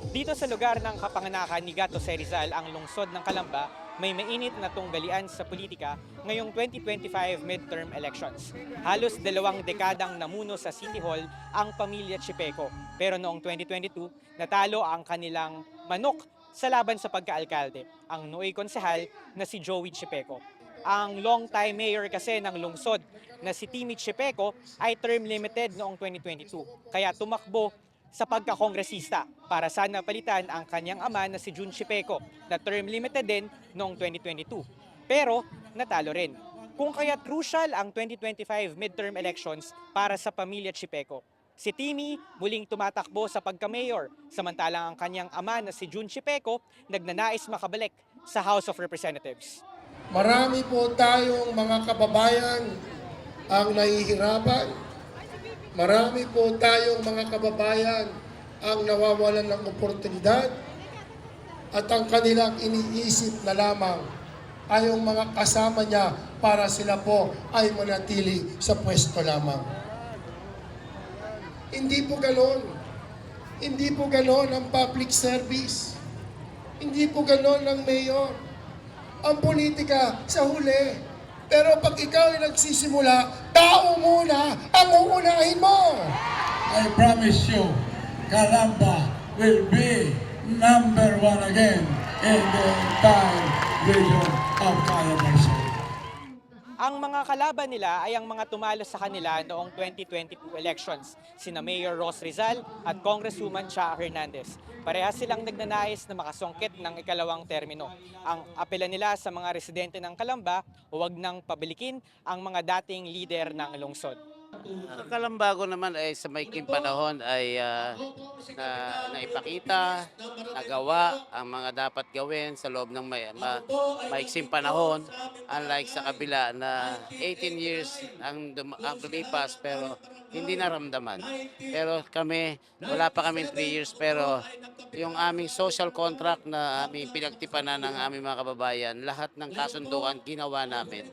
Dito sa lugar ng kapanganakan ni Gato Rizal, ang lungsod ng Calamba, may mainit na tunggalian sa politika ngayong 2025 midterm elections. Halos 2 dekadang namuno sa City Hall ang pamilya Chipeco. Pero noong 2022, natalo ang kanilang manok sa laban sa pagkaalkalde, ang Nooy Konsehal na si Joey Chipeco. Ang long-time mayor kasi ng lungsod na si Timmy Chipeco ay term limited noong 2022. Kaya tumakbo sa pagkakongresista para sana palitan ang kanyang ama na si Jun Chipeco na term limited din noong 2022. Pero natalo rin. Kung kaya crucial ang 2025 midterm elections para sa pamilya Chipeco. Si Timmy muling tumatakbo sa pagka-mayor, samantalang ang kanyang ama na si Jun Chipeco nagnanais makabalik sa House of Representatives. Marami po tayong mga kababayan ang nahihirapan. Marami po tayong mga kababayan ang nawawalan ng oportunidad at ang kanilang iniisip na lamang ay yung mga kasama niya para sila po ay manatili sa pwesto lamang. Hindi po ganon. Hindi po ganon ang public service. Hindi po ganon ang mayor. Ang politika sa huli. Pero pag ikaw ay nagsisimula, tao muna ang uunahin mo. I promise you, Calamba will be #1 again in the entire region of Calabarzon. Ang mga kalaban nila ay ang mga tumalo sa kanila noong 2022 elections, sina Mayor Ros Rizal at Congresswoman Cha Hernandez. Parehas silang nagnanais na makasungkit ng ikalawang termino. Ang apela nila sa mga residente ng Calamba, huwag nang pabilikin ang mga dating lider ng lungsod. Kalambago naman ay sa maiking panahon ay naipakita, nagawa ang mga dapat gawin sa loob ng maiksing panahon. Unlike sa kabila na 18 years ang lumipas pero hindi naramdaman. Pero kami, wala pa kami 3 years pero yung aming social contract na aming pinagtipanan ng aming mga kababayan, lahat ng kasunduan ginawa namin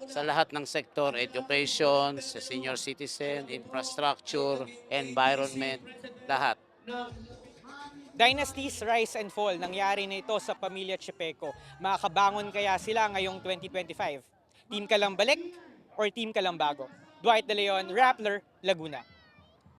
sa lahat ng sektor, education, sa senior citizen, infrastructure, environment, lahat. Dynasties rise and fall. Nangyari na ito sa pamilya Chipeco. Makakabangon kaya sila ngayong 2025? Team Kalambalik or Team Kalambago? Dwight De Leon, Rappler, Laguna.